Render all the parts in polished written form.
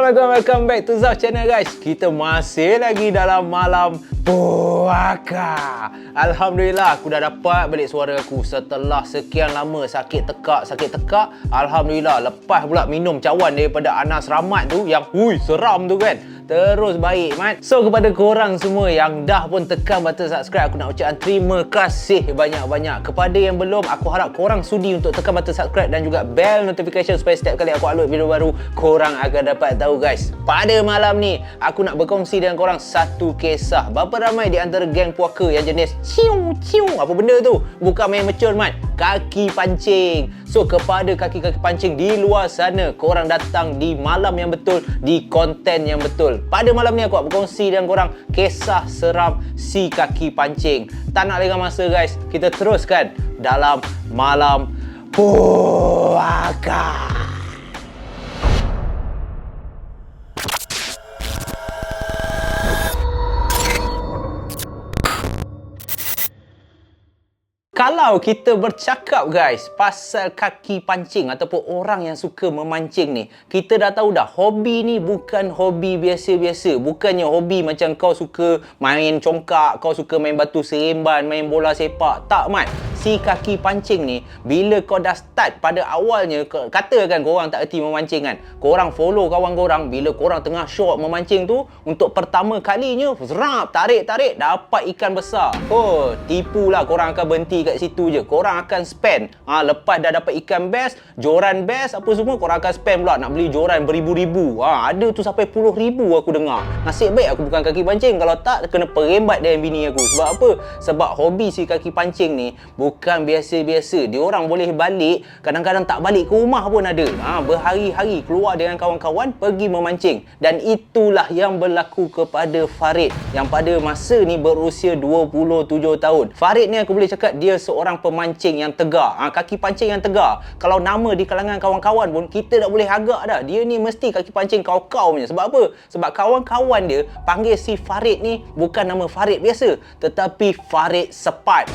Assalamualaikum, welcome back to Zaf Channel guys. Kita masih lagi dalam malam puaka. Alhamdulillah aku dah dapat balik suara aku setelah sekian lama sakit tekak. Alhamdulillah lepas pula minum cawan daripada Anas Rahmat tu yang seram tu kan. Terus baik mat. So kepada korang semua yang dah pun tekan button subscribe, aku nak ucapkan terima kasih banyak-banyak. Kepada yang belum, aku harap korang sudi untuk tekan button subscribe dan juga bell notification supaya setiap kali aku upload video baru korang akan dapat tahu guys. Pada malam ni aku nak berkongsi dengan korang satu kisah. Berapa ramai di antara geng puaka yang jenis ciu apa benda tu? Bukan main mercun mat, kaki pancing. So kepada kaki-kaki pancing di luar sana, korang datang di malam yang betul, di konten yang betul. Pada malam ni aku nak berkongsi dengan korang kisah seram si kaki pancing. Tak nak lengah masa guys, kita teruskan dalam malam puaka. Kalau kita bercakap guys pasal kaki pancing ataupun orang yang suka memancing ni, kita dah tahu dah hobi ni bukan hobi biasa-biasa. Bukannya hobi macam kau suka main congkak, kau suka main batu seremban, main bola sepak. Tak mat. Si kaki pancing ni, bila kau dah start pada awalnya, katakan korang tak erti memancing kan, korang follow kawan korang, bila korang tengah short memancing tu, untuk pertama kalinya tarik dapat ikan besar. Tipulah, korang akan berhenti kat situ je. Korang akan spend lepas dah dapat ikan best, joran best apa semua, korang akan spend pula nak beli joran beribu-ribu. Ada tu sampai puluh ribu aku dengar. Nasib baik aku bukan kaki pancing, kalau tak kena perembat dengan bini aku. Sebab apa? Sebab hobi si kaki pancing ni bukan biasa-biasa. Dia orang boleh balik, kadang-kadang tak balik ke rumah pun ada. Berhari-hari keluar dengan kawan-kawan pergi memancing. Dan itulah yang berlaku kepada Farid yang pada masa ni berusia 27 tahun. Farid ni aku boleh cakap dia seorang pemancing yang tegar. Kaki pancing yang tegar. Kalau nama di kalangan kawan-kawan pun kita tak boleh agak dah. Dia ni mesti kaki pancing kau-kau punya. Sebab apa? Sebab kawan-kawan dia panggil si Farid ni bukan nama Farid biasa, tetapi Farid Sepat.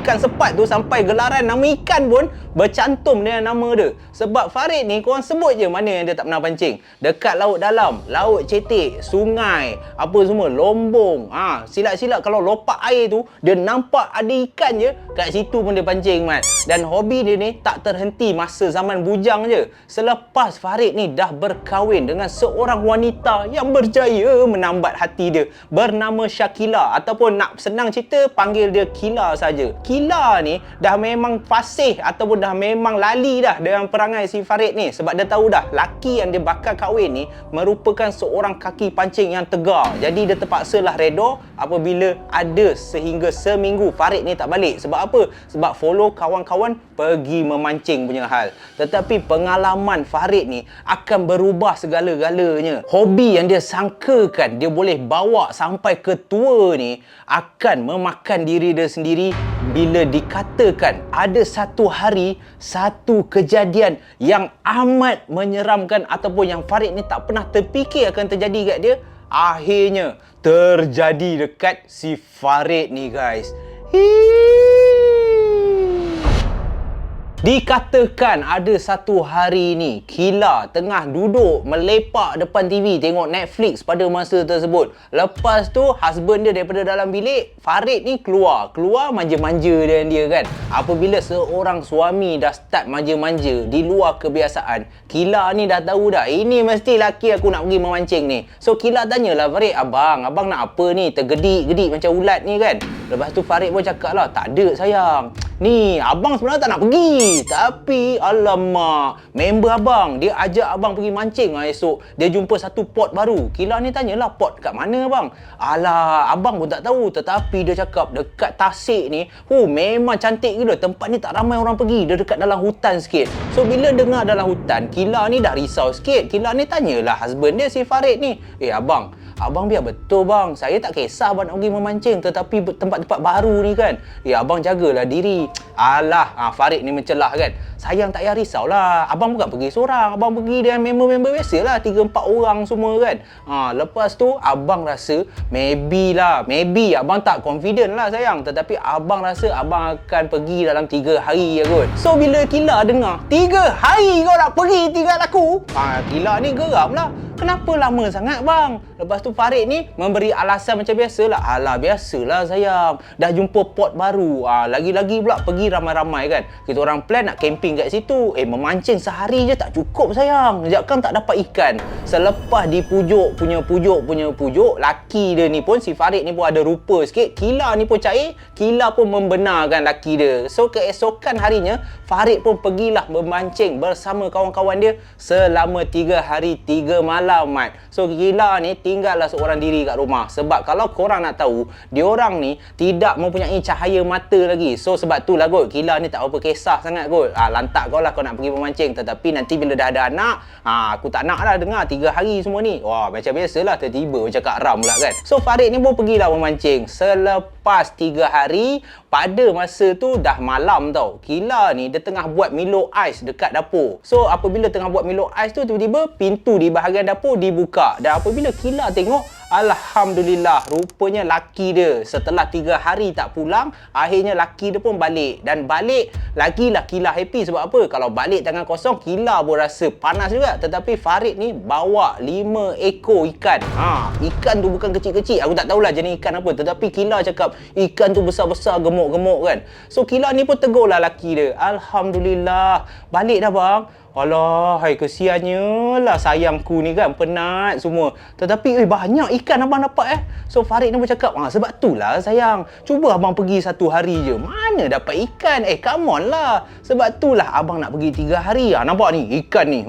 Ikan sepat tu sampai gelaran nama ikan pun bercantum dengan nama dia. Sebab Farid ni korang sebut je mana yang dia tak pernah pancing. Dekat laut dalam, laut cetek, sungai, apa semua, lombong. Silap-silap kalau lopak air tu, dia nampak ada ikan je, kat situ pun dia pancing mat. Dan hobi dia ni tak terhenti masa zaman bujang je. Selepas Farid ni dah berkahwin dengan seorang wanita yang berjaya menambat hati dia, bernama Syakila, ataupun nak senang cerita panggil dia Kila saja. Kila ni dah memang fasih ataupun dah memang lali dah dengan perangai si Farid ni. Sebab dia tahu dah laki yang dia bakal kahwin ni merupakan seorang kaki pancing yang tegar. Jadi dia terpaksalah reda apabila ada sehingga seminggu Farid ni tak balik. Sebab apa? Sebab follow kawan-kawan pergi memancing punya hal. Tetapi pengalaman Farid ni akan berubah segala-galanya. Hobi yang dia sangkakan dia boleh bawa sampai ke tua ni akan memakan diri dia sendiri bila dikatakan ada satu hari, satu kejadian yang amat menyeramkan ataupun yang Farid ni tak pernah terfikir akan terjadi kat dia, akhirnya terjadi dekat si Farid ni guys. Dikatakan ada satu hari ni Kila tengah duduk melepak depan TV tengok Netflix pada masa tersebut. Lepas tu husband dia daripada dalam bilik, Farid ni keluar manja-manja dengan dia kan. Apabila seorang suami dah start manja-manja di luar kebiasaan, Kila ni dah tahu dah ini mesti laki aku nak pergi memancing ni. So Kila tanyalah Farid, abang nak apa ni? Tergedik-gedik macam ulat ni kan. Lepas tu Farid pun cakap lah, tak ada sayang, ni abang sebenarnya tak nak pergi, tapi alamak, member abang dia ajak abang pergi mancing esok. Dia jumpa satu pot baru. Kila ni tanyalah, pot kat mana bang? Alah, abang pun tak tahu, tetapi dia cakap dekat Tasik ni memang cantik gila. Tempat ni tak ramai orang pergi, dia dekat dalam hutan sikit. So bila dengar dalam hutan, Kila ni dah risau sikit. Kila ni tanyalah husband dia si Farid ni, abang biar betul bang, saya tak kisah abang nak pergi memancing, tetapi tempat-tempat baru ni kan, abang jagalah diri. Alah, Farid ni mencelah kan, sayang tak payah risaulah, abang bukan pergi seorang, abang pergi dengan member-member biasa lah, 3-4 orang semua kan. Lepas tu abang rasa maybe abang tak confident lah sayang, tetapi abang rasa abang akan pergi dalam 3 hari je kot. So bila Kila dengar 3 hari kau nak pergi tinggal aku, Kila ni geram lah. kenapa lama sangat bang? Lepas tu Farid ni memberi alasan macam biasalah. Alah, biasalah sayang, dah jumpa pot baru. Lagi-lagi pula pergi ramai-ramai kan. Kita orang plan nak camping kat situ. Memancing sehari je tak cukup sayang. Sekejap tak dapat ikan. Selepas dipujuk punya pujuk, laki dia ni pun, si Farid ni pun ada rupa sikit. Kila ni pun cair, Kila pun membenarkan laki dia. So keesokan harinya Farid pun pergilah memancing bersama kawan-kawan dia selama 3 hari 3 malam, mat. So Kila ni tinggallah seorang diri kat rumah. Sebab kalau korang nak tahu, diorang ni tidak mempunyai cahaya mata lagi. So sebab tu lah kot, Kila ni tak apa kisah sangat kot. Lantak kau lah kau nak pergi memancing. Tetapi nanti bila dah ada anak, aku tak nak lah dengar 3 hari semua ni. Wah, macam biasalah, tiba-tiba macam Kak Ram pula kan. So Farid ni pun pergilah memancing. Selepas 3 hari, pada masa tu dah malam tau. Kila ni dia tengah buat Milo ais dekat dapur. So apabila tengah buat Milo ais tu, tiba-tiba pintu di bahagian dapur dibuka. Dan apabila Kila tengok, alhamdulillah, rupanya laki dia setelah 3 hari tak pulang, akhirnya laki dia pun balik. Dan balik lagilah Kila happy. Sebab apa? Kalau balik tangan kosong, Kila pun rasa panas juga. Tetapi Farid ni bawa 5 ekor ikan. Ikan tu bukan kecil-kecil. Aku tak tahulah jenis ikan apa. Tetapi Kila cakap ikan tu besar-besar, gemuk-gemuk kan. So Kila ni pun tegurlah laki dia. Alhamdulillah, balik dah bang. Alah, hai kesiannya lah sayangku ni kan, penat semua. Tetapi banyak ikan abang dapat So Farid ni pun cakap, sebab tu lah sayang, cuba abang pergi 1 hari je, mana dapat ikan? Come on lah. Sebab tu lah abang nak pergi 3 hari. Nampak ni ikan ni.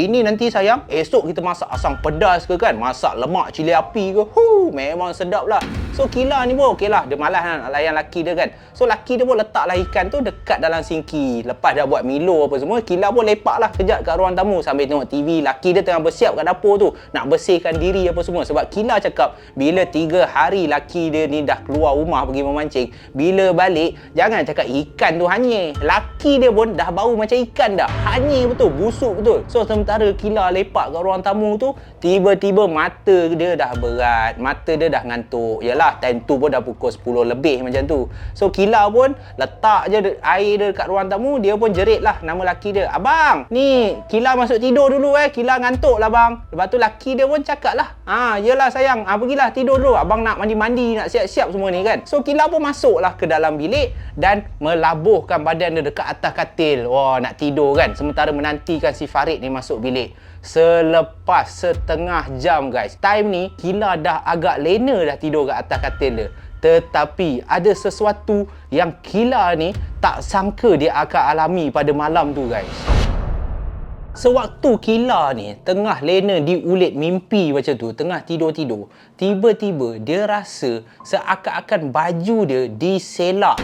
Ini nanti sayang, esok kita masak asam pedas ke kan, masak lemak cili api ke. Memang sedap lah. So Kila ni pun okey lah, dia malas nak layan laki dia kan. So laki dia pun letaklah ikan tu dekat dalam sinki. Lepas dah buat Milo apa semua, Kila pun lepak lah kejap kat ruang tamu sambil tengok TV. Laki dia tengah bersiap kat dapur tu, nak bersihkan diri apa semua. Sebab Kila cakap, bila 3 hari laki dia ni dah keluar rumah pergi memancing, bila balik, jangan cakap ikan tu hanyir. Laki dia pun dah bau macam ikan dah. Hanyir betul, busuk betul. So sementara Kila lepak kat ruang tamu tu, tiba-tiba mata dia dah berat, mata dia dah ngantuk. Yalah, time tu pun dah pukul 10 lebih macam tu. So Kila pun letak je air dia kat ruang tamu, dia pun jerit lah nama laki dia. Abang, ni Kila masuk tidur dulu Kila ngantuk lah bang. Lepas tu laki dia pun cakap lah, yelah sayang, pergilah tidur dulu. Abang nak mandi-mandi, nak siap-siap semua ni kan. So Kila pun masuk lah ke dalam bilik dan melabuhkan badan dia dekat atas katil. Wah, nak tidur kan. Sementara menantikan si Farid ni masuk bilik. Selepas setengah jam guys, time ni Kila dah agak lena dah tidur kat atas katil dia. Tetapi ada sesuatu yang Kila ni tak sangka dia akan alami pada malam tu guys. Sewaktu Kila ni tengah lena diulit mimpi macam tu, tengah tidur-tidur, tiba-tiba dia rasa seakan-akan baju dia diselak.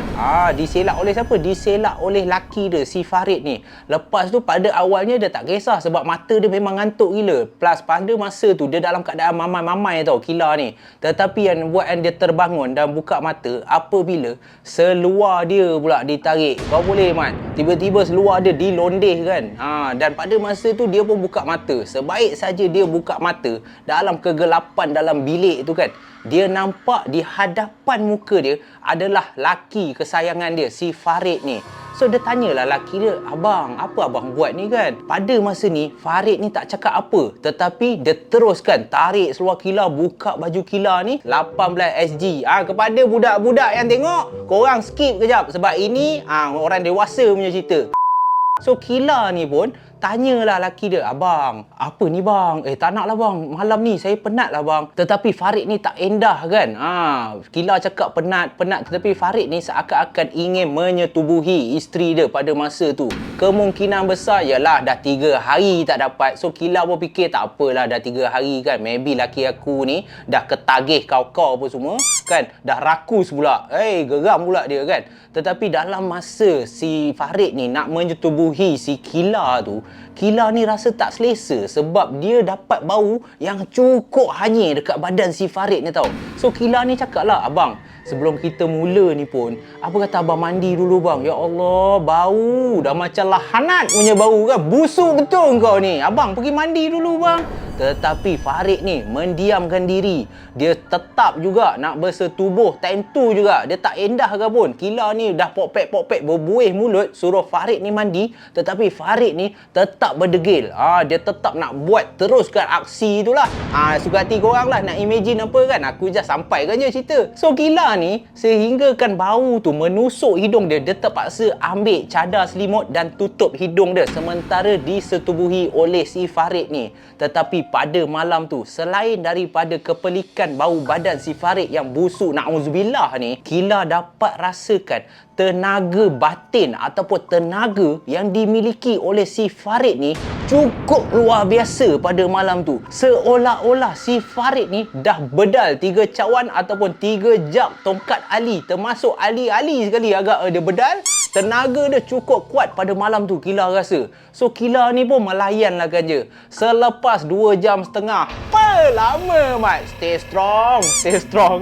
Diselak oleh siapa? Diselak oleh laki dia, si Farid ni. Lepas tu pada awalnya dia tak kisah sebab mata dia memang ngantuk gila. Plus pada masa tu dia dalam keadaan mamai-mamai tau Kila ni. Tetapi yang buatkan dia terbangun dan buka mata apabila seluar dia pula ditarik. Kau boleh man, tiba-tiba seluar dia dilondeh kan. Dan pada masa tu dia pun buka mata. Sebaik saja dia buka mata, dalam kegelapan dalam bilik tu kan, dia nampak di hadapan muka dia adalah laki kesayangan dia, si Farid ni. So dia tanyalah laki dia, abang, apa abang buat ni kan? Pada masa ni Farid ni tak cakap apa, tetapi dia teruskan tarik seluar Kila, buka baju Kila ni 18 SG. Kepada budak-budak yang tengok, korang skip kejap sebab ini orang dewasa punya cerita. So Kila ni pun tanyalah laki dia, abang, apa ni bang? Tak nak lah bang, malam ni saya penat lah bang. Tetapi Farid ni tak endah kan. Kila cakap penat, tetapi Farid ni seakan-akan ingin menyetubuhi isteri dia pada masa tu. Kemungkinan besar ialah dah 3 hari tak dapat. So Kila pun fikir tak apalah, dah 3 hari kan, maybe laki aku ni dah ketagih kau-kau apa semua kan, dah rakus pula. Geram pula dia kan. Tetapi dalam masa si Farid ni nak menyetubuhi si Kila tu, Kila ni rasa tak selesa sebab dia dapat bau yang cukup hanyir dekat badan si Farid ni tau. So Kila ni cakap lah, abang, sebelum kita mula ni pun, apa kata abang mandi dulu bang? Ya Allah, bau dah macam lahanat punya bau kan. Busuk betul kau ni. Abang pergi mandi dulu bang. Tetapi Farid ni mendiamkan diri. Dia tetap juga nak bersetubuh. Time tu juga dia tak endah ke pun. Kila ni dah pokpek berbuih mulut suruh Farid ni mandi, tetapi Farid ni tetap berdegil. Dia tetap nak buat teruskan aksi itulah. Suka hati korang lah nak imagine apa kan. Aku just sampaikan je cerita. So Kila ni sehingga kan bau tu menusuk hidung dia, dia terpaksa ambil cadar selimut dan tutup hidung dia sementara disetubuhi oleh si Farid ni. Tetapi pada malam tu, selain daripada kepelikan bau badan si Farid yang busuk na'udzubillah ni, Kila dapat rasakan tenaga batin ataupun tenaga yang dimiliki oleh si Farid ni cukup luar biasa pada malam tu. Seolah-olah si Farid ni dah bedal 3 cawan ataupun 3 jab tongkat Ali, termasuk Ali sekali agak dia bedal. Tenaga dia cukup kuat pada malam tu, Kila rasa. So Kila ni pun melayan lah kan je. Selepas 2 jam setengah, lama mat, stay strong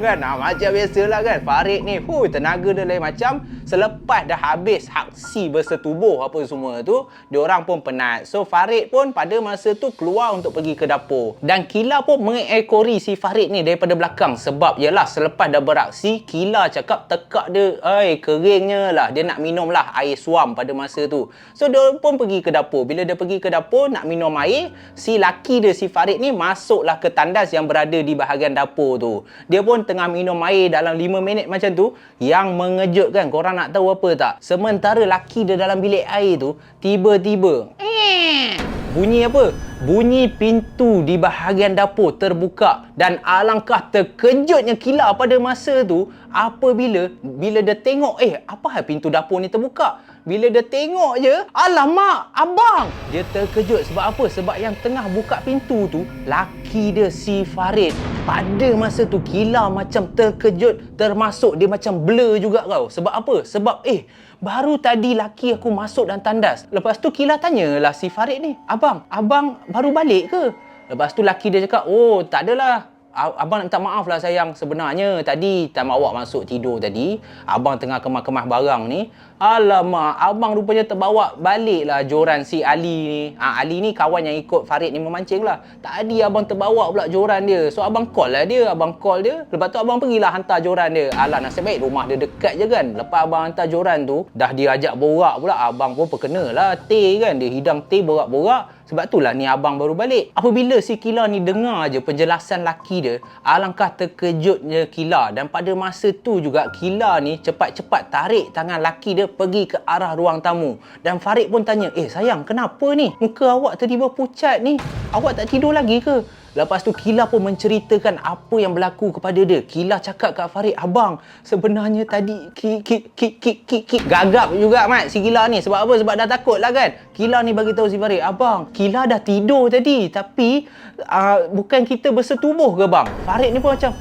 kan. Macam biasalah kan, Farid ni tenaga dia lain macam. Selepas dah habis aksi bersetubuh apa semua tu, diorang pun penat. So Farid pun pada masa tu keluar untuk pergi ke dapur. Dan Kila pun mengekori si Farid ni daripada belakang. Sebab yelah, selepas dah beraksi, Kila cakap tekak dia, keringnya lah, dia nak minum lah air suam pada masa tu. So dia pun pergi ke dapur. Bila dia pergi ke dapur nak minum air, si laki dia, si Farid ni, masuklah ke tandas yang berada di bahagian dapur tu. Dia pun tengah minum air dalam 5 minit macam tu. Yang mengejutkan, korang nak tahu apa tak? Sementara laki dia dalam bilik air tu, tiba-tiba bunyi apa? Bunyi pintu di bahagian dapur terbuka. Dan alangkah terkejutnya Kila pada masa tu apabila dia tengok, apa hal pintu dapur ni terbuka? Bila dia tengok je, alamak, abang! Dia terkejut sebab apa? Sebab yang tengah buka pintu tu, laki dia si Farid. Pada masa tu Kila macam terkejut, termasuk dia macam blur juga tau. Sebab apa? Sebab baru tadi laki aku masuk dan tandas. Lepas tu Kila tanyalah si Farid ni, abang baru balik ke? Lepas tu laki dia cakap, tak adalah. Abang nak minta maaf lah sayang. Sebenarnya tadi time awak masuk tidur tadi, abang tengah kemas-kemas barang ni. Alamak, abang rupanya terbawa balik lah joran si Ali ni. Ali ni kawan yang ikut Farid ni memancing lah. Tadi abang terbawa pula joran dia. So abang call dia. Lepas tu abang pergilah hantar joran dia. Alah, nasib baik rumah dia dekat je kan. Lepas abang hantar joran tu, dah dia ajak borak pula. Abang pun perkena lah teh kan. Dia hidang teh borak-borak. Sebab itulah ni abang baru balik. Apabila si Kila ni dengar je penjelasan laki dia, alangkah terkejutnya Kila. Dan pada masa tu juga Kila ni cepat-cepat tarik tangan laki dia pergi ke arah ruang tamu. Dan Farid pun tanya, sayang kenapa ni? Muka awak tiba-tiba pucat ni. Awak tak tidur lagi ke? Lepas tu Kila pun menceritakan apa yang berlaku kepada dia. Kila cakap kat Farid, abang sebenarnya tadi gagap juga mat si Kila ni. Sebab apa? Sebab dah takut lah kan. Kila ni bagi tahu si Farid, abang Kila dah tidur tadi, tapi bukan kita bersetubuh ke bang? Farid ni pun macam,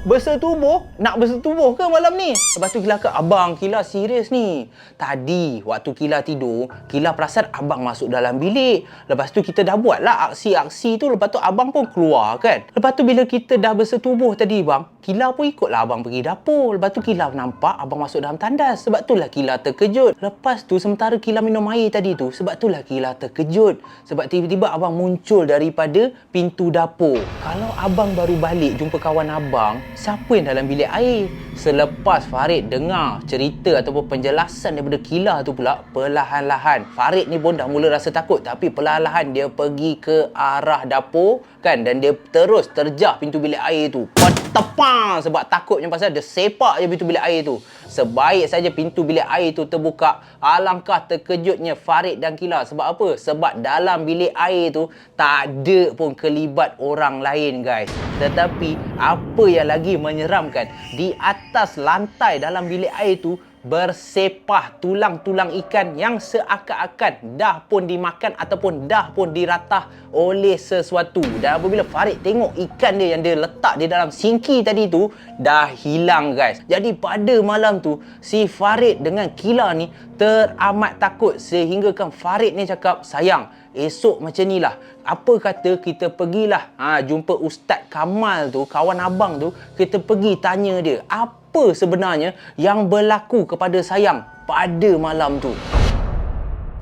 bersetubuh? Nak bersetubuh ke malam ni? Lepas tu Kila kata, abang Kila serius ni. Tadi waktu Kila tidur, Kila perasan abang masuk dalam bilik. Lepas tu kita dah buat lah aksi-aksi tu. Lepas tu abang pun keluar kan. Lepas tu bila kita dah bersetubuh tadi bang, Kila pun ikutlah abang pergi dapur. Lepas tu Kila nampak abang masuk dalam tandas. Sebab itulah Kila terkejut. Lepas tu sementara Kila minum air tadi tu, sebab itulah Kila terkejut. Sebab tiba-tiba abang muncul daripada pintu dapur. Kalau abang baru balik jumpa kawan abang, siapa yang dalam bilik air? Selepas Farid dengar cerita ataupun penjelasan daripada Kila tu pula, perlahan-lahan Farid ni pun dah mula rasa takut. Tapi perlahan-lahan dia pergi ke arah dapur kan, dan dia terus terjah pintu bilik air tu. Tepang! Sebab takutnya pasal dia sepak je pintu bilik air tu. Sebaik saja pintu bilik air tu terbuka, alangkah terkejutnya Farid dan Kila. Sebab apa? Sebab dalam bilik air tu tak ada pun kelibat orang lain guys. Tetapi apa yang lagi menyeramkan, di atas lantai dalam bilik air tu bersepah tulang-tulang ikan yang seakan-akan dah pun dimakan ataupun dah pun diratah oleh sesuatu. Dan apabila Farid tengok ikan dia yang dia letak di dalam sinki tadi tu dah hilang guys. Jadi pada malam tu si Farid dengan Kila ni teramat takut sehingga kan Farid ni cakap, sayang esok macam ni lah, apa kata kita pergilah jumpa Ustaz Kamal tu, kawan abang tu, kita pergi tanya dia apa sebenarnya yang berlaku kepada sayang pada malam tu.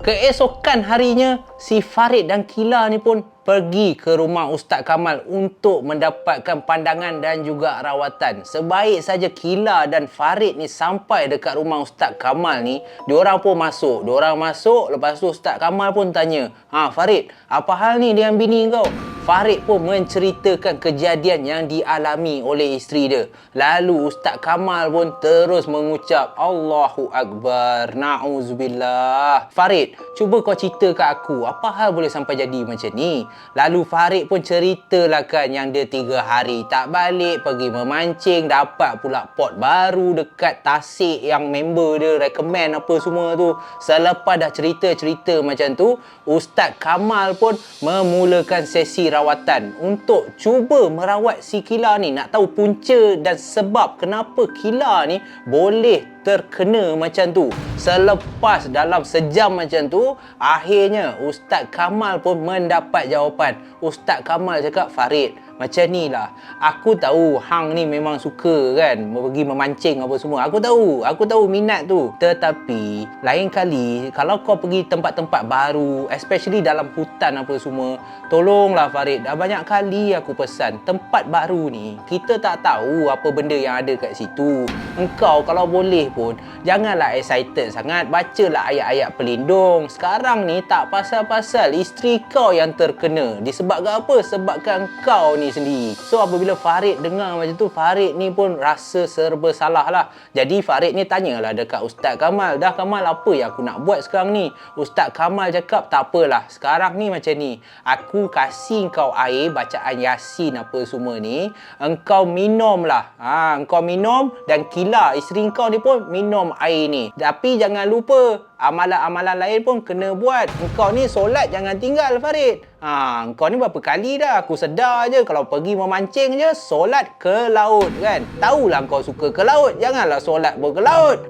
Keesokan harinya si Farid dan Kila ni pun pergi ke rumah Ustaz Kamal untuk mendapatkan pandangan dan juga rawatan. Sebaik saja Kila dan Farid ni sampai dekat rumah Ustaz Kamal ni, diorang pun masuk. Diorang masuk, lepas tu Ustaz Kamal pun tanya, Farid, apa hal ni dengan bini kau? Farid pun menceritakan kejadian yang dialami oleh isteri dia. Lalu Ustaz Kamal pun terus mengucap, Allahu Akbar, na'uzubillah. Farid, cuba kau cerita kat aku, apa hal boleh sampai jadi macam ni? Lalu Farid pun ceritalah kan yang dia 3 hari tak balik, pergi memancing, dapat pula pot baru dekat tasik yang member dia recommend apa semua tu. Selepas dah cerita-cerita macam tu, Ustaz Kamal pun memulakan sesi rawatan untuk cuba merawat si Kila ni. Nak tahu punca dan sebab kenapa Kila ni boleh terkena macam tu. Selepas dalam sejam macam tu, akhirnya Ustaz Kamal pun mendapat jawapan. Ustaz Kamal cakap, Farid, macam ni lah, aku tahu hang ni memang suka kan pergi memancing apa semua. Aku tahu minat tu. Tetapi lain kali kalau kau pergi tempat-tempat baru, especially dalam hutan apa semua, tolonglah Farid, dah banyak kali aku pesan, tempat baru ni kita tak tahu apa benda yang ada kat situ. Engkau kalau boleh pun janganlah excited sangat, bacalah ayat-ayat pelindung. Sekarang ni tak pasal-pasal isteri kau yang terkena. Disebabkan apa? Sebabkan kau ni sendiri. So apabila Farid dengar macam tu, Farid ni pun rasa serba salah lah. Jadi Farid ni tanyalah dekat Ustaz Kamal, dah Kamal, apa yang aku nak buat sekarang ni? Ustaz Kamal cakap, tak apalah, sekarang ni macam ni, aku kasih kau air bacaan Yasin apa semua ni, engkau minum lah. Engkau minum, dan Kila isteri kau ni pun minum air ni. Tapi jangan lupa amalan-amalan lain pun kena buat. Engkau ni solat jangan tinggal Farid. Engkau ni berapa kali dah aku sedar je, kalau pergi memancing je solat ke laut kan. Tahulah kau suka ke laut, janganlah solat pun ke laut.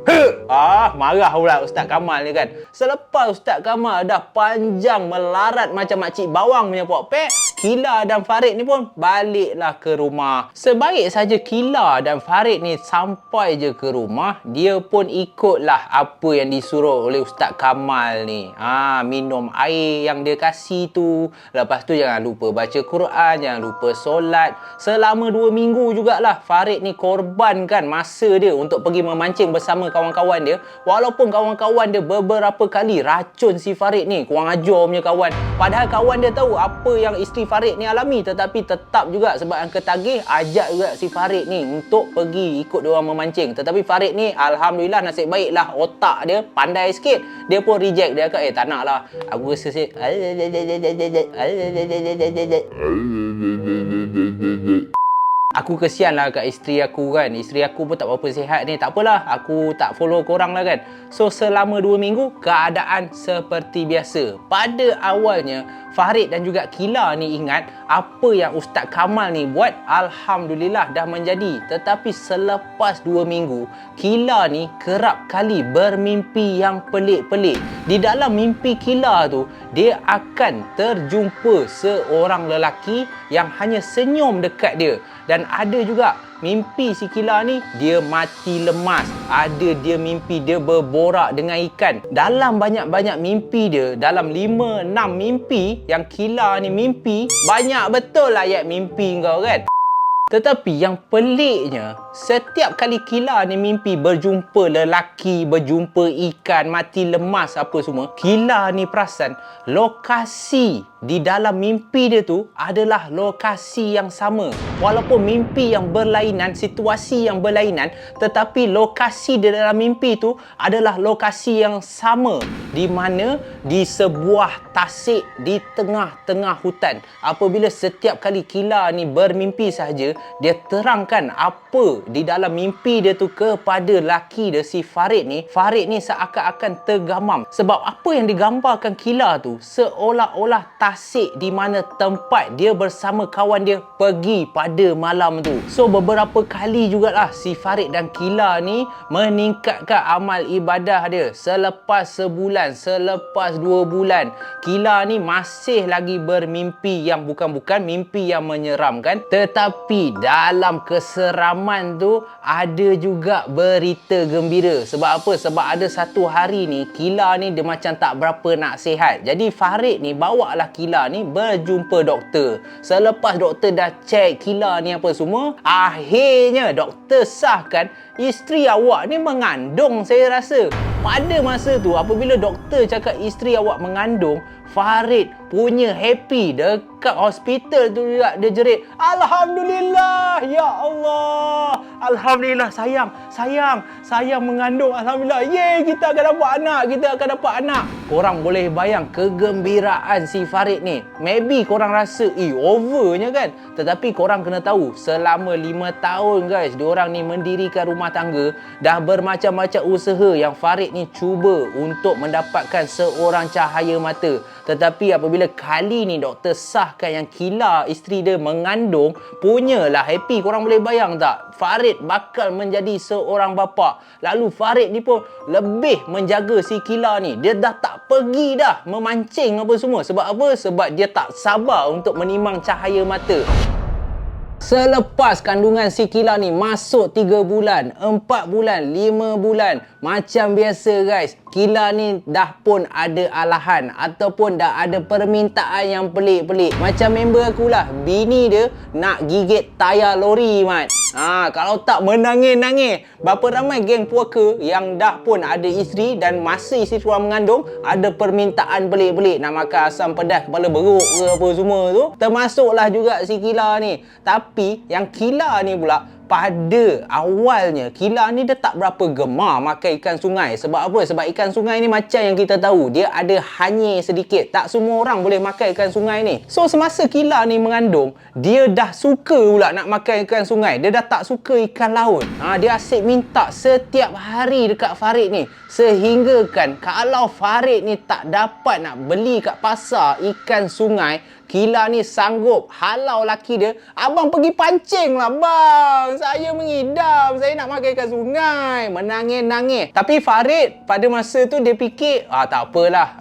Marah pula Ustaz Kamal ni kan. Selepas Ustaz Kamal dah panjang melarat macam makcik bawang punya pokpek, Kila dan Farid ni pun baliklah ke rumah. Sebaik saja Kila dan Farid ni sampai je ke rumah, dia pun ikutlah apa yang disuruh oleh Ustaz Kamal ni. Minum air yang dia kasih tu. Lepas tu jangan lupa baca Quran, jangan lupa solat. Selama 2 minggu jugalah Farid ni korbankan masa dia untuk pergi memancing bersama kawan-kawan dia. Walaupun kawan-kawan dia beberapa kali racun si Farid ni, kurang ajar punya kawan. Padahal kawan dia tahu apa yang isteri Farid ni alami, tetapi tetap juga sebab yang ketagih ajak juga si Farid ni untuk pergi ikut diorang memancing. Tetapi Farid ni alhamdulillah nasib baiklah, otak dia pandai sikit. Dia pun reject, dia kata tak nak lah, aku rasa aku kesian lah kat isteri aku kan. Isteri aku pun tak berapa sihat ni. Tak apalah, aku tak follow korang lah kan. So selama 2 minggu keadaan seperti biasa. Pada awalnya Farid dan juga Kila ni ingat apa yang Ustaz Kamal ni buat alhamdulillah dah menjadi. Tetapi selepas 2 minggu, Kila ni kerap kali bermimpi yang pelik-pelik. Di dalam mimpi Kila tu, dia akan terjumpa seorang lelaki yang hanya senyum dekat dia. Dan ada juga mimpi si Kila ni, dia mati lemas. Ada dia mimpi dia berborak dengan ikan. Dalam banyak-banyak mimpi dia, dalam 5-6 mimpi yang Kila ni mimpi, banyak betul ayat mimpi kau kan. Tetapi yang peliknya, setiap kali Kila ni mimpi berjumpa lelaki, berjumpa ikan, mati lemas apa semua, Kila ni perasan lokasi di dalam mimpi dia tu adalah lokasi yang sama. Walaupun mimpi yang berlainan, situasi yang berlainan, tetapi lokasi di dalam mimpi tu adalah lokasi yang sama. Di mana? Di sebuah tasik di tengah-tengah hutan. Apabila setiap kali Kila ni bermimpi sahaja, dia terangkan apa di dalam mimpi dia tu kepada laki dia si Farid ni. Farid ni seakan-akan tergamam. Sebab apa yang digambarkan Kila tu seolah-olah tasik di mana tempat dia bersama kawan dia pergi pada malam tu. So beberapa kali jugalah si Farid dan Kila ni meningkatkan amal ibadah dia. Selepas sebulan, selepas 2 bulan, Kila ni masih lagi bermimpi yang bukan-bukan, mimpi yang menyeramkan. Tetapi dalam keseraman tu ada juga berita gembira. Sebab apa? Sebab ada satu hari ni Kila ni dia macam tak berapa nak sihat. Jadi Farid ni bawalah Kila Kila ni berjumpa doktor. Selepas doktor dah check Kila ni apa semua, akhirnya doktor sahkan isteri awak ni mengandung, saya rasa. Pada masa tu apabila doktor cakap isteri awak mengandung, Farid punya happy. Dekat hospital tu juga dia jerit, Alhamdulillah, ya Allah, Alhamdulillah, sayang mengandung, Alhamdulillah, yeay, kita akan dapat anak. Korang boleh bayang kegembiraan si Farid ni. Maybe korang rasa overnya kan, tetapi korang kena tahu selama 5 tahun guys, diorang ni mendirikan rumah tangga, dah bermacam-macam usaha yang Farid ni cuba untuk mendapatkan seorang cahaya mata. Tetapi apabila kali ni doktor sahkan yang Kila isteri dia mengandung, punyalah happy. Korang boleh bayang tak? Farid bakal menjadi seorang bapa. Lalu Farid ni pun lebih menjaga si Kila ni. Dia dah tak pergi dah memancing apa semua. Sebab apa? Sebab dia tak sabar untuk menimang cahaya mata. Selepas kandungan si Kila ni masuk 3 bulan, 4 bulan, 5 bulan, macam biasa guys, Kila ni dah pun ada alahan ataupun dah ada permintaan yang pelik-pelik. Macam member aku lah, bini dia nak gigit tayar lori, mat. Kalau tak menangis-nangis. Berapa ramai geng puaka yang dah pun ada isteri dan masa isteri seorang mengandung ada permintaan pelik-pelik, nak makan asam pedas kepala beruk ke apa semua tu. Termasuklah juga si Kila ni. Tapi yang Kila ni pula, pada awalnya Kila ni dia tak berapa gemar makan ikan sungai. Sebab apa? Sebab ikan sungai ni macam yang kita tahu, dia ada hanyir sedikit. Tak semua orang boleh makan ikan sungai ni. So semasa Kila ni mengandung, dia dah suka pula nak makan ikan sungai. Dia dah tak suka ikan laut. Dia asyik minta setiap hari dekat Farid ni. Sehingga kan kalau Farid ni tak dapat nak beli kat pasar ikan sungai, Kila ni sanggup halau laki dia, abang pergi pancing lah bang, saya mengidam, saya nak makan ikan sungai. Menangis-nangis. Tapi Farid pada masa tu dia fikir, tak apalah,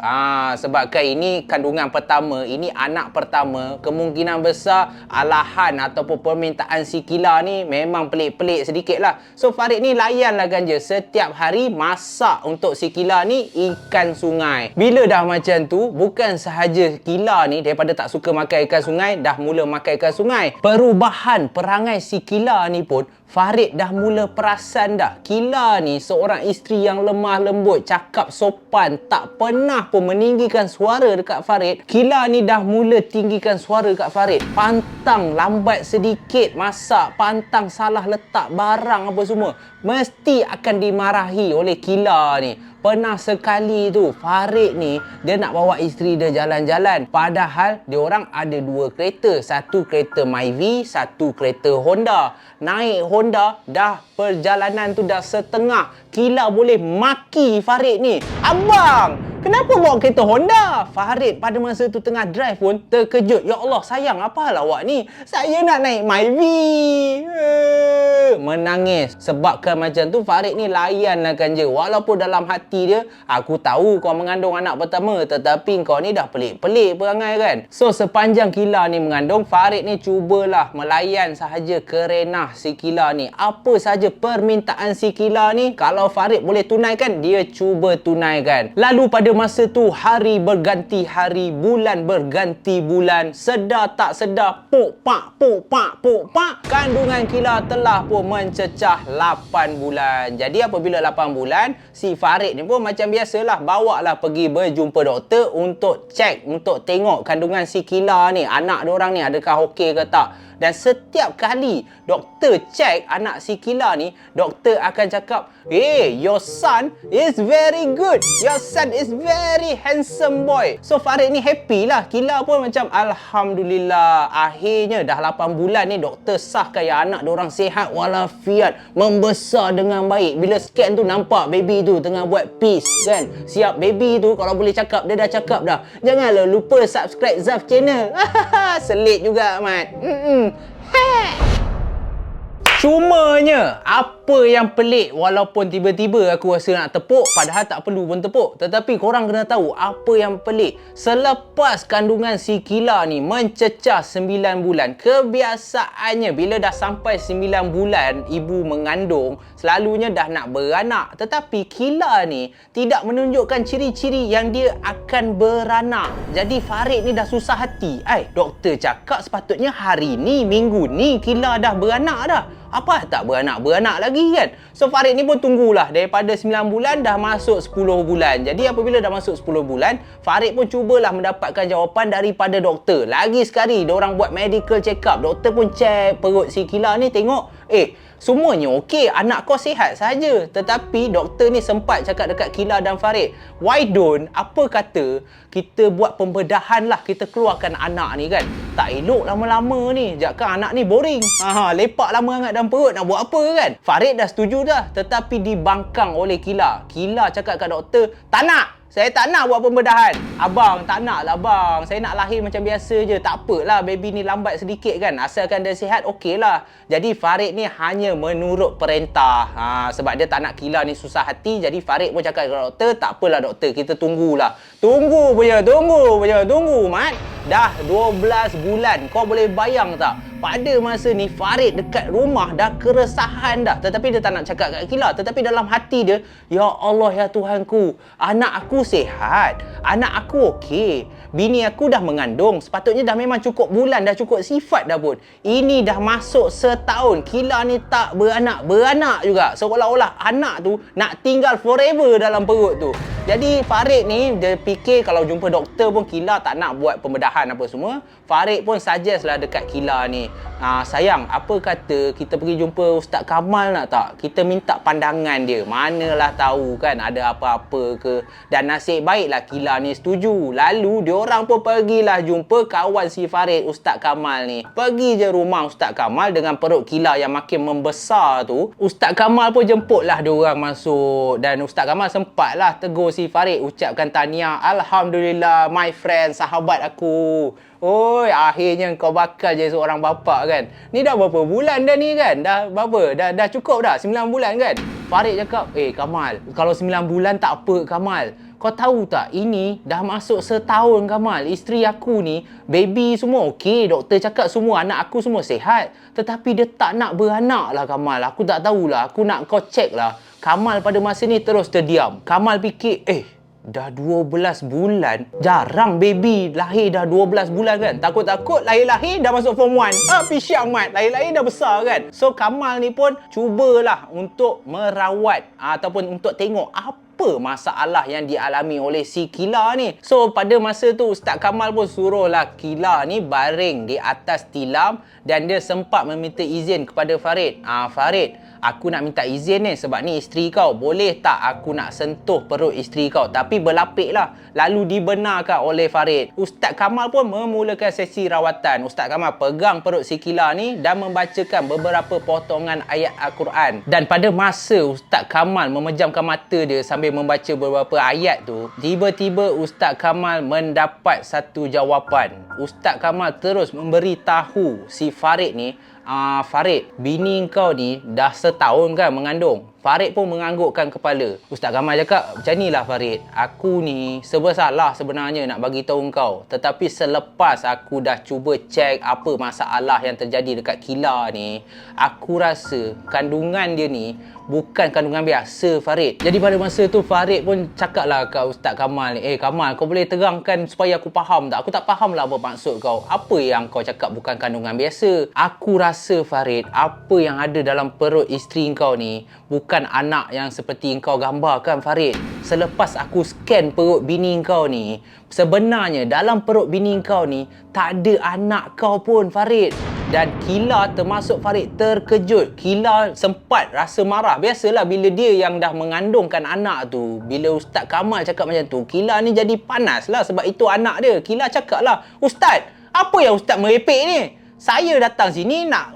sebabkan ini kandungan pertama, ini anak pertama, kemungkinan besar alahan ataupun permintaan si Kila ni memang pelik-pelik sedikit lah. So Farid ni layanlah ganja, setiap hari masak untuk si Kila ni ikan sungai. Bila dah macam tu, bukan sahaja Kila ni daripada tak suka makan ikan sungai, dah mula makan ikan sungai. Perubahan perangai si Kila ni pun Farid dah mula perasan dah. Kila ni seorang isteri yang lemah lembut, cakap sopan, tak pernah pun meninggikan suara dekat Farid. Kila ni dah mula tinggikan suara dekat Farid. Pantang lambat sedikit masak, pantang salah letak barang apa semua, mesti akan dimarahi oleh Kila ni. Pernah sekali tu Farid ni dia nak bawa isteri dia jalan-jalan, padahal dia orang ada 2 kereta, satu kereta Myvi, satu kereta Honda. Naik Honda, dah perjalanan tu dah setengah, Kila boleh maki Farid ni, abang, kenapa bawa kereta Honda? Farid pada masa tu tengah drive pun terkejut. Ya Allah sayang, apa hal awak ni? Saya nak naik Myvi. Menangis. Sebabkan macam tu Farid ni layanlah je. Walaupun dalam hati dia, aku tahu kau mengandung anak pertama, tetapi kau ni dah pelik-pelik perangai kan. So sepanjang Kila ni mengandung, Farid ni cubalah melayan sahaja kerenah si Kila ni. Apa sahaja permintaan si Kila ni, kalau Farid boleh tunaikan, dia cuba tunaikan. Lalu pada masa tu hari berganti hari, bulan berganti bulan, sedar tak sedar, pok pak, kandungan Kila telah pun mencecah 8 bulan. Jadi apabila 8 bulan, si Farid ni pun macam biasalah, bawalah pergi berjumpa doktor untuk cek, untuk tengok kandungan si Kila ni, anak diorang ni adakah okey ke tak. Dan setiap kali doktor cek anak si Kila ni, doktor akan cakap, hey, your son is very good, your son is very handsome boy. So Farid ni happy lah. Kila pun macam Alhamdulillah, akhirnya dah 8 bulan ni doktor sahkan yang anak diorang sihat walafiat, membesar dengan baik. Bila scan tu nampak baby tu tengah buat peace kan. Siap baby tu kalau boleh cakap, dia dah cakap dah. Janganlah lupa subscribe Zaf channel. Selit juga mat. Cumanya, apa yang pelik walaupun tiba-tiba aku rasa nak tepuk, padahal tak perlu pun tepuk. Tetapi korang kena tahu apa yang pelik. Selepas kandungan si Kila ni mencecah 9 bulan, kebiasaannya bila dah sampai 9 bulan ibu mengandung, selalunya dah nak beranak. Tetapi Kila ni tidak menunjukkan ciri-ciri yang dia akan beranak. Jadi Farid ni dah susah hati. Doktor cakap sepatutnya hari ni, minggu ni Kila dah beranak dah. Apa tak beranak-beranak lagi kan? So Farid ni pun tunggulah. Daripada 9 bulan dah masuk 10 bulan. Jadi apabila dah masuk 10 bulan, Farid pun cubalah mendapatkan jawapan daripada doktor. Lagi sekali, diorang buat medical check up. Doktor pun check perut si Kila ni, tengok semuanya okey, anak kau sihat saja. Tetapi doktor ni sempat cakap dekat Kila dan Farid, why don't, apa kata kita buat pembedahan lah, kita keluarkan anak ni kan. Tak elok lama-lama ni, jangan anak ni boring. Lepak lama sangat dalam perut, nak buat apa kan. Farid dah setuju dah, tetapi dibangkang oleh Kila. Kila cakap kat doktor, tak nak. Saya tak nak buat pembedahan. Abang, tak nak lah bang. Saya nak lahir macam biasa je. Tak apalah, baby ni lambat sedikit kan. Asalkan dia sihat, okey lah. Jadi Farid ni hanya menurut perintah. Sebab dia tak nak Kila ni susah hati. Jadi Farid pun cakap kepada doktor, tak apalah doktor, kita tunggulah. Tunggu Mat. Dah 12 bulan. Kau boleh bayang tak? Pada masa ni Farid dekat rumah dah keresahan dah. Tetapi dia tak nak cakap kat Kila. Tetapi dalam hati dia, ya Allah ya Tuhanku, anak aku sihat, anak aku okey, bini aku dah mengandung, sepatutnya dah memang cukup bulan, dah cukup sifat dah pun. Ini dah masuk setahun, Kila ni tak beranak juga. Seolah-olah anak tu nak tinggal forever dalam perut tu. Jadi Farid ni dia fikir kalau jumpa doktor pun Kila tak nak buat pembedahan apa semua. Farid pun suggest lah dekat Kila ni, sayang, apa kata kita pergi jumpa Ustaz Kamal nak tak? Kita minta pandangan dia. Manalah tahu kan ada apa-apa ke. Dan nasib baiklah Kila ni setuju. Lalu diorang pun pergilah jumpa kawan si Farid, Ustaz Kamal ni. Pergi je rumah Ustaz Kamal dengan perut Kila yang makin membesar tu. Ustaz Kamal pun jemputlah diorang masuk. Dan Ustaz Kamal sempatlah tegur si Farid, ucapkan tahniah, Alhamdulillah my friend, sahabat aku. Oi, akhirnya kau bakal jadi seorang bapa kan. Ni dah berapa bulan dah ni kan? Dah berapa? Dah cukup dah 9 bulan kan? Farid cakap, Kamal, kalau 9 bulan tak apa Kamal. Kau tahu tak, ini dah masuk setahun Kamal. Isteri aku ni, baby semua okey. Doktor cakap semua, anak aku semua sihat. Tetapi dia tak nak beranak lah Kamal. Aku tak tahulah, aku nak kau check lah. Kamal pada masa ni terus terdiam. Kamal fikir, dah 12 bulan, jarang baby lahir dah 12 bulan kan. Takut-takut lahir-lahir dah masuk form 1. Pisang mat, lahir-lahir dah besar kan. So Kamal ni pun cubalah untuk merawat ataupun untuk tengok apa masalah yang dialami oleh si Kila ni. So pada masa tu Ustaz Kamal pun suruhlah Kila ni baring di atas tilam dan dia sempat meminta izin kepada Farid. Farid, aku nak minta izin ni sebab ni isteri kau. Boleh tak aku nak sentuh perut isteri kau? Tapi berlapik lah. Lalu dibenarkan oleh Farid. Ustaz Kamal pun memulakan sesi rawatan. Ustaz Kamal pegang perut si Kila ni dan membacakan beberapa potongan ayat Al-Quran. Dan pada masa Ustaz Kamal memejamkan mata dia sambil membaca beberapa ayat tu, tiba-tiba Ustaz Kamal mendapat satu jawapan. Ustaz Kamal terus memberitahu si Farid ni, Farid, bini kau ni dah setahun kan mengandung. Farid pun menganggukkan kepala. Ustaz Kamal cakap, macam ni lah Farid, aku ni sebersalah sebenarnya nak bagi tahu kau. Tetapi selepas aku dah cuba cek apa masalah yang terjadi dekat Kila ni, aku rasa kandungan dia ni bukan kandungan biasa Farid. Jadi pada masa tu Farid pun cakap lah kat Ustaz Kamal ni, Kamal, kau boleh terangkan supaya aku faham tak? Aku tak faham lah apa maksud kau. Apa yang kau cakap bukan kandungan biasa? Aku rasa Farid, apa yang ada dalam perut isteri kau ni bukan anak yang seperti kau gambarkan Farid. Selepas aku scan perut bini kau ni, sebenarnya dalam perut bini kau ni tak ada anak kau pun Farid. Dan Kila termasuk Farid terkejut. Kila sempat rasa marah. Biasalah bila dia yang dah mengandungkan anak tu, bila Ustaz Kamal cakap macam tu, Kila ni jadi panas lah sebab itu anak dia. Kila cakap lah, Ustaz, apa yang Ustaz merepek ni? Saya datang sini nak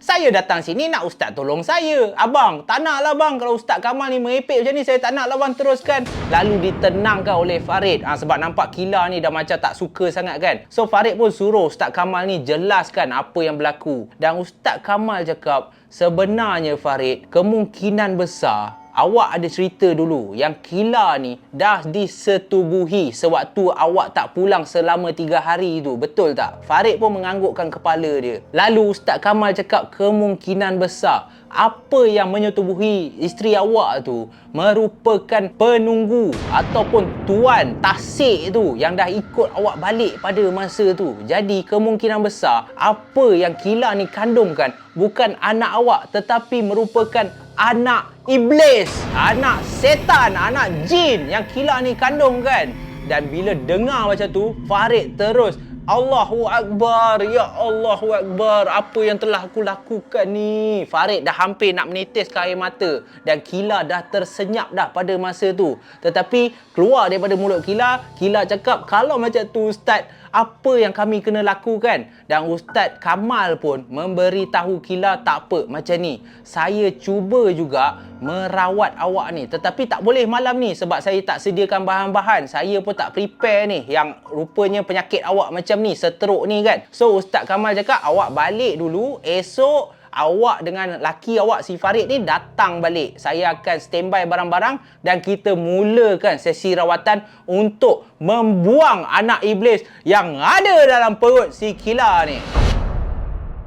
Saya datang sini nak Ustaz tolong saya. Abang, tak nak lah bang. Kalau Ustaz Kamal ni merepek macam ni, saya tak nak lah bang, teruskan. Lalu ditenangkan oleh Farid. Sebab nampak Kila ni dah macam tak suka sangat kan. So Farid pun suruh Ustaz Kamal ni jelaskan apa yang berlaku. Dan Ustaz Kamal cakap, sebenarnya Farid, kemungkinan besar awak ada cerita dulu yang Kila ni dah disetubuhi sewaktu awak tak pulang selama 3 hari tu. Betul tak? Farid pun menganggukkan kepala dia. Lalu Ustaz Kamal cakap kemungkinan besar apa yang menyetubuhi isteri awak tu merupakan penunggu ataupun tuan tasik tu yang dah ikut awak balik pada masa tu. Jadi kemungkinan besar apa yang Kila ni kandungkan bukan anak awak tetapi merupakan anak iblis, anak setan, anak jin yang Kila ni kandung kan. Dan bila dengar macam tu, Farid terus Allahu Akbar, ya Allahu Akbar, apa yang telah aku lakukan ni. Farid dah hampir nak menitiskan air mata dan Kila dah tersenyap dah pada masa tu. Tetapi keluar daripada mulut Kila cakap, kalau macam tu Ustaz, apa yang kami kena lakukan? Dan Ustaz Kamal pun memberitahu Kila, tak apa, macam ni, saya cuba juga merawat awak ni, tetapi tak boleh malam ni sebab saya tak sediakan bahan-bahan. Saya pun tak prepare ni, yang rupanya penyakit awak macam ni, stroke ni kan. So Ustaz Kamal cakap, awak balik dulu, esok awak dengan laki awak si Farid ni datang balik. Saya akan standby barang-barang dan kita mulakan sesi rawatan untuk membuang anak iblis yang ada dalam perut si Kila ni.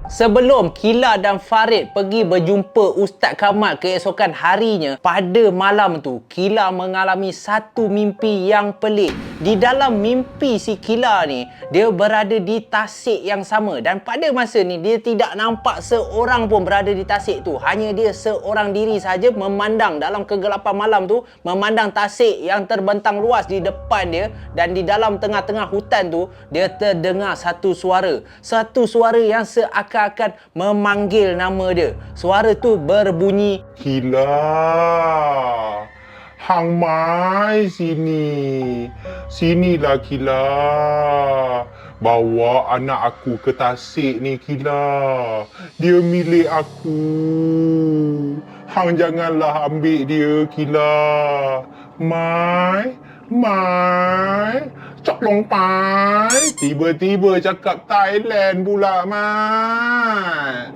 Sebelum Kila dan Farid pergi berjumpa Ustaz Kamal keesokan harinya, pada malam tu Kila mengalami satu mimpi yang pelik. Di dalam mimpi si Kila ni, dia berada di tasik yang sama dan pada masa ni dia tidak nampak seorang pun berada di tasik tu. Hanya dia seorang diri saja memandang dalam kegelapan malam tu, memandang tasik yang terbentang luas di depan dia. Dan di dalam tengah-tengah hutan tu, dia terdengar satu suara yang akan memanggil nama dia. Suara tu berbunyi, Kila, hang mai sini. Sinilah Kila. Bawa anak aku ke tasik ni Kila. Dia milik aku. Hang janganlah ambil dia Kila. Mai. Coklong pai. Tiba-tiba cakap Thailand pula, Mai.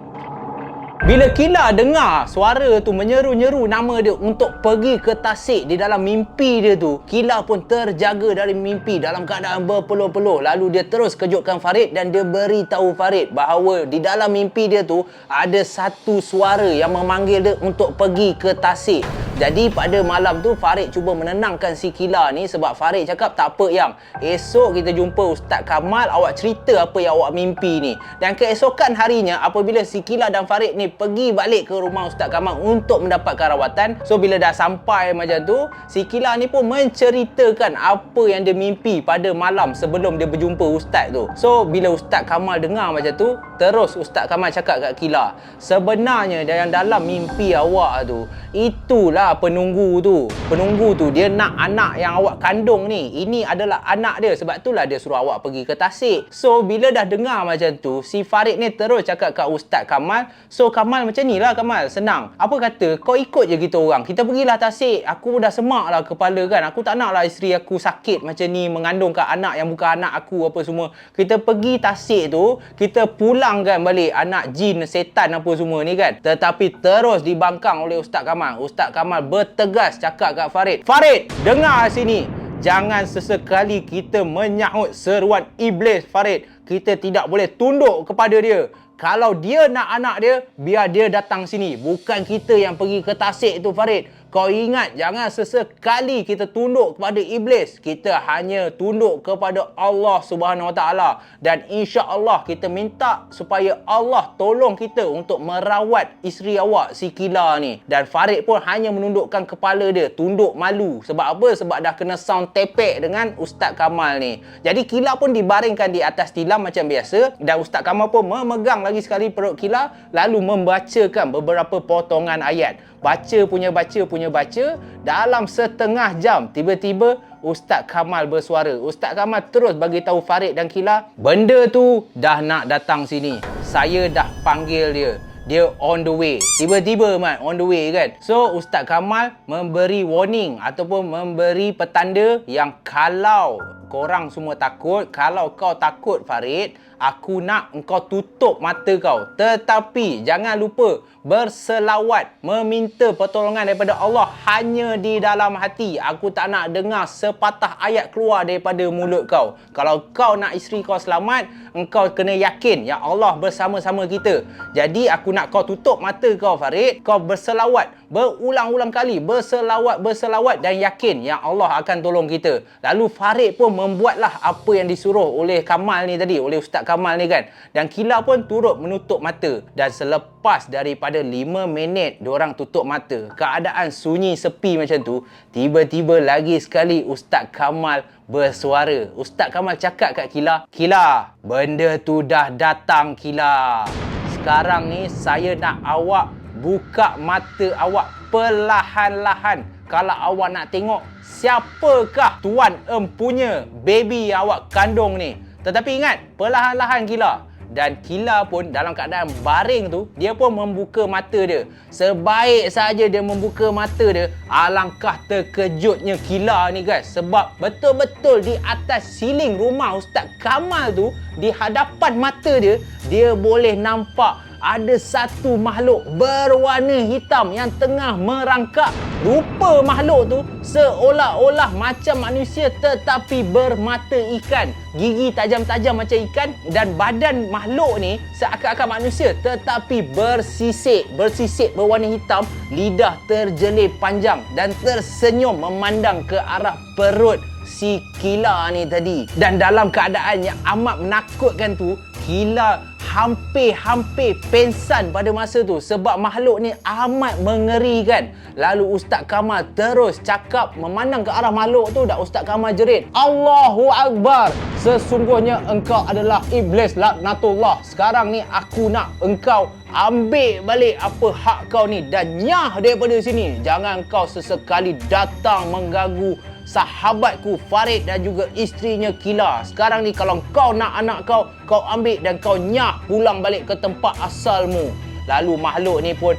bila Kila dengar suara tu menyeru-nyeru nama dia untuk pergi ke tasik di dalam mimpi dia tu, Kila pun terjaga dari mimpi dalam keadaan berpeluh-peluh. Lalu dia terus kejutkan Farid dan dia beritahu Farid bahawa di dalam mimpi dia tu ada satu suara yang memanggil dia untuk pergi ke tasik. Jadi pada malam tu Farid cuba menenangkan si Kila ni sebab Farid cakap, tak apa yang, esok kita jumpa Ustaz Kamal, awak cerita apa yang awak mimpi ni. Dan keesokan harinya apabila si Kila dan Farid ni pergi balik ke rumah Ustaz Kamal untuk mendapatkan rawatan, so bila dah sampai macam tu, si Kila ni pun menceritakan apa yang dia mimpi pada malam sebelum dia berjumpa Ustaz tu. So bila Ustaz Kamal dengar macam tu, terus Ustaz Kamal cakap kat Kila, sebenarnya yang dalam mimpi awak tu, itulah penunggu tu. Penunggu tu dia nak anak yang awak kandung ni. Ini adalah anak dia, sebab itulah dia suruh awak pergi ke tasik. So bila dah dengar macam tu, si Farid ni terus cakap kat Ustaz Kamal, so Kamal macam ni lah Kamal, senang. Apa kata kau ikut je kita orang, kita pergilah tasik. Aku dah semak lah kepala kan, aku tak nak lah isteri aku sakit macam ni, mengandungkan anak yang bukan anak aku apa semua. Kita pergi tasik tu, kita pulangkan balik anak jin, setan apa semua ni kan. Tetapi terus dibangkang oleh Ustaz Kamal. Ustaz Kamal bertegas cakap kat Farid, Farid, dengar sini, jangan sesekali kita menyahut seruan iblis Farid. Kita tidak boleh tunduk kepada dia. Kalau dia nak anak dia, biar dia datang sini. Bukan kita yang pergi ke tasik tu Farid. Kau ingat, jangan sesekali kita tunduk kepada iblis. Kita hanya tunduk kepada Allah Subhanahu Wa Taala. Dan insya-Allah kita minta supaya Allah tolong kita untuk merawat isteri awak si Kila ni. Dan Farid pun hanya menundukkan kepala dia, tunduk malu. Sebab apa? Sebab dah kena sound tepek dengan Ustaz Kamal ni. Jadi Kila pun dibaringkan di atas tilam macam biasa. Dan Ustaz Kamal pun memegang lagi sekali perut Kila, lalu membacakan beberapa potongan ayat. Baca punya baca. Dalam setengah jam, tiba-tiba Ustaz Kamal bersuara. Ustaz Kamal terus bagi tahu Farid dan Kila, benda tu dah nak datang sini. Saya dah panggil dia. dia on the way. Tiba-tiba Mat, on the way kan. So Ustaz Kamal memberi warning ataupun memberi petanda yang kalau korang semua takut, kalau kau takut Farid, aku nak engkau tutup mata kau. Tetapi jangan lupa berselawat, meminta pertolongan daripada Allah hanya di dalam hati. Aku tak nak dengar sepatah ayat keluar daripada mulut kau. Kalau kau nak isteri kau selamat, engkau kena yakin ya Allah bersama-sama kita. Jadi aku nak kau tutup mata kau Farid, kau berselawat berulang-ulang kali, berselawat dan yakin yang Allah akan tolong kita. Lalu Farid pun membuatlah apa yang disuruh oleh Kamal ni tadi, oleh Ustaz Kamal ni kan. Dan Kila pun turut menutup mata. Dan selepas daripada 5 minit diorang tutup mata, keadaan sunyi sepi macam tu, tiba-tiba lagi sekali Ustaz Kamal bersuara. Ustaz Kamal cakap kat Kila, Kila, benda tu dah datang Kila. Sekarang ni saya nak awak buka mata awak perlahan-lahan. Kalau awak nak tengok siapakah tuan empunya baby yang awak kandung ni. Tetapi ingat, perlahan-lahan Kila. Dan Kila pun dalam keadaan baring tu, dia pun membuka mata dia. Sebaik saja dia membuka mata dia, alangkah terkejutnya Kila ni guys. Sebab betul-betul di atas siling rumah Ustaz Kamal tu, di hadapan mata dia, dia boleh nampak ada satu makhluk berwarna hitam yang tengah merangkak. Rupa makhluk tu seolah-olah macam manusia tetapi bermata ikan. Gigi tajam-tajam macam ikan dan badan makhluk ni seakan-akan manusia tetapi bersisik berwarna hitam. Lidah terjelit panjang dan tersenyum memandang ke arah perut si Kila ni tadi. Dan dalam keadaan yang amat menakutkan tu, Kila hampir pengsan pada masa tu sebab makhluk ni amat mengerikan. Lalu Ustaz Kamal terus cakap memandang ke arah makhluk tu dan Ustaz Kamal jerit, Allahu Akbar, sesungguhnya engkau adalah iblis laknatullah. Sekarang ni aku nak engkau ambil balik apa hak kau ni dan nyah daripada sini. Jangan kau sesekali datang mengganggu sahabatku Farid dan juga isterinya Kila. Sekarang ni kalau kau nak anak kau, kau ambil dan kau nyah pulang balik ke tempat asalmu. Lalu makhluk ni pun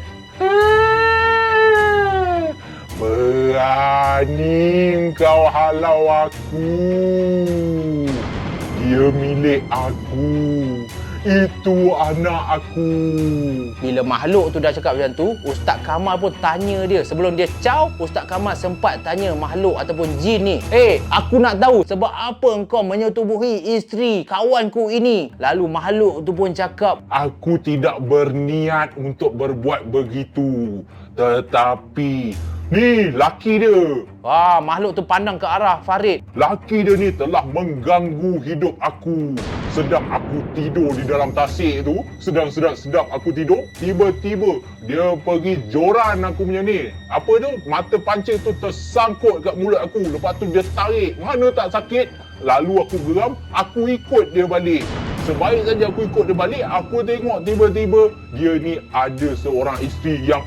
berani kau halau aku. Dia milik aku. Itu anak aku. Bila makhluk tu dah cakap macam tu, Ustaz Kamal pun tanya dia. Sebelum dia caw, Ustaz Kamal sempat tanya makhluk ataupun jin ni, aku nak tahu sebab apa engkau menyetubuhi isteri kawanku ini. Lalu makhluk tu pun cakap, aku tidak berniat untuk berbuat begitu. Tetapi ni laki dia. wah, makhluk tu pandang ke arah Farid. Laki dia ni telah mengganggu hidup aku. Sedang aku tidur di dalam tasik tu, sedang sedap-sedap aku tidur, tiba-tiba dia pergi joran aku punya ni. Apa tu? Mata pancing tu tersangkut kat mulut aku. Lepas tu dia tarik. Mana tak sakit? Lalu aku geram, aku ikut dia balik. Sebaik saja aku ikut dia balik, aku tengok tiba-tiba dia ni ada seorang isteri yang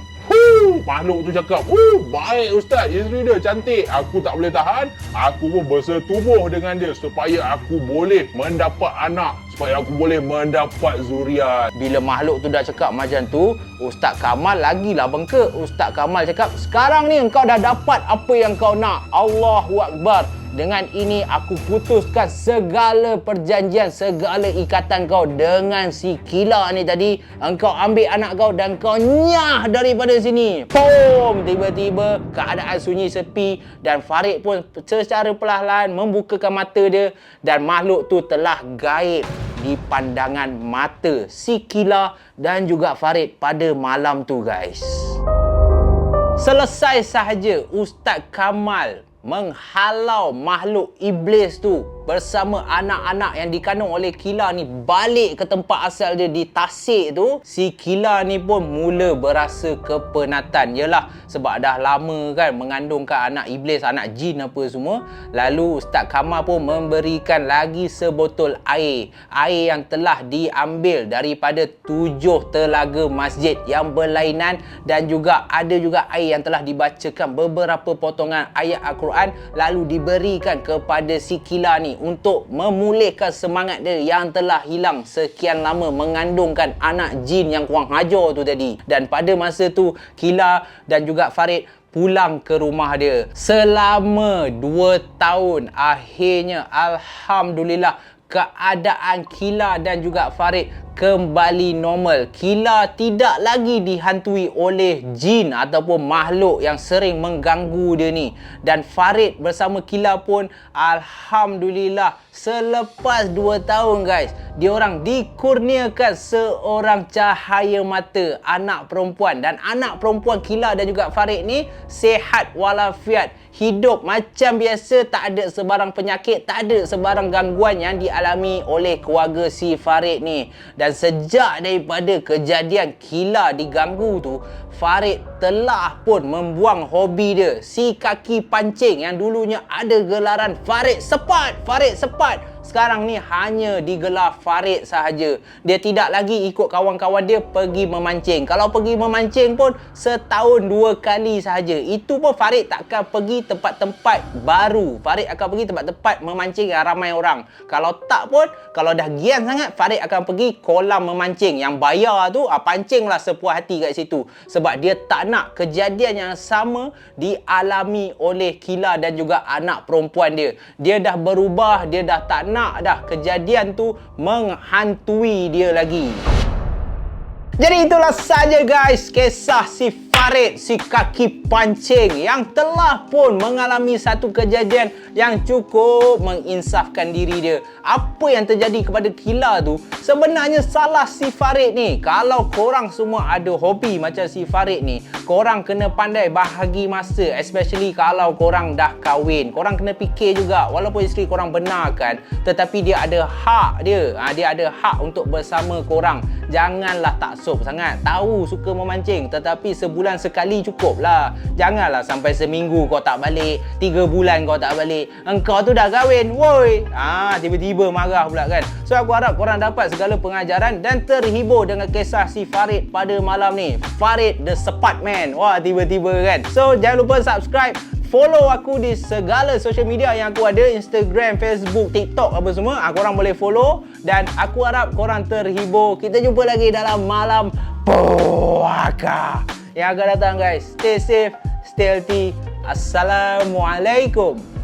makhluk tu cakap, baik Ustaz, isteri dia cantik. Aku tak boleh tahan. Aku pun bersetubuh dengan dia supaya aku boleh mendapat anak, supaya aku boleh mendapat zuriat. Bila makhluk tu dah cakap macam tu, Ustaz Kamal lagilah bengkak. Ustaz Kamal cakap, sekarang ni engkau dah dapat apa yang kau nak. Allahu Akbar. Dengan ini aku putuskan segala perjanjian, segala ikatan kau dengan si Kila ni tadi. Engkau ambil anak kau dan kau nyah daripada sini. Boom! Tiba-tiba keadaan sunyi sepi dan Farid pun secara perlahan membukakan mata dia dan makhluk tu telah gaib di pandangan mata si Kila dan juga Farid pada malam tu guys. Selesai sahaja Ustaz Kamal menghalau makhluk iblis tu bersama anak-anak yang dikandung oleh Kila ni balik ke tempat asal dia di tasik tu. Si Kila ni pun mula berasa kepenatan. Yelah, sebab dah lama kan mengandungkan anak iblis, anak jin apa semua. Lalu Ustaz Kamal pun memberikan lagi sebotol air. Air yang telah diambil daripada 7 telaga masjid yang berlainan dan juga ada juga air yang telah dibacakan beberapa potongan ayat Al-Quran lalu diberikan kepada si Kila ni ni untuk memulihkan semangat dia yang telah hilang sekian lama mengandungkan anak jin yang kurang ajar tu tadi. Dan pada masa tu Kila dan juga Farid pulang ke rumah dia. Selama 2 tahun akhirnya alhamdulillah keadaan Kila dan juga Farid kembali normal. Kila tidak lagi dihantui oleh jin ataupun makhluk yang sering mengganggu dia ni. Dan Farid bersama Kila pun alhamdulillah selepas 2 tahun guys, diorang dikurniakan seorang cahaya mata anak perempuan. Dan anak perempuan Kila dan juga Farid ni sihat walafiat, hidup macam biasa, tak ada sebarang penyakit, tak ada sebarang gangguan yang dialami oleh keluarga si Farid ni. Dan sejak daripada kejadian Kila diganggu tu, Farid telah pun membuang hobi dia, si kaki pancing yang dulunya ada gelaran Farid Sepat, Farid Sepat. Sekarang ni hanya digelar Farid sahaja. Dia tidak lagi ikut kawan-kawan dia pergi memancing. Kalau pergi memancing pun setahun 2 kali sahaja. Itu pun Farid takkan pergi tempat-tempat baru. Farid akan pergi tempat-tempat memancing yang ramai orang. Kalau tak pun, kalau dah gian sangat, Farid akan pergi kolam memancing yang bayar tu, pancinglah sepuas hati kat situ. Sebab dia tak nak kejadian yang sama dialami oleh Kila dan juga anak perempuan dia. Dia dah berubah, dia dah tak nak dah kejadian tu menghantui dia lagi. Jadi itulah saja guys kisah si Farid, si kaki pancing yang telah pun mengalami satu kejadian yang cukup menginsafkan diri dia. Apa yang terjadi kepada Kila tu sebenarnya salah si Farid ni. Kalau korang semua ada hobi macam si Farid ni, korang kena pandai bahagi masa, especially kalau korang dah kahwin. Korang kena fikir juga, walaupun isteri korang benarkan, tetapi dia ada hak dia. Dia ada hak untuk bersama korang. Janganlah taksub sangat. Tahu suka memancing, tetapi sebulan sekali cukup lah. Janganlah sampai seminggu kau tak balik, 3 bulan kau tak balik. Engkau tu dah kahwin, woi. Tiba-tiba marah pula kan. So aku harap korang dapat segala pengajaran dan terhibur dengan kisah si Farid pada malam ni. Farid the Sepat Man. Wah, tiba-tiba kan. So jangan lupa subscribe, follow aku di segala social media yang aku ada, Instagram, Facebook, TikTok apa semua. Korang boleh follow dan aku harap korang terhibur. Kita jumpa lagi dalam malam puaka yang akan datang guys. Stay safe, stay healthy. Assalamualaikum.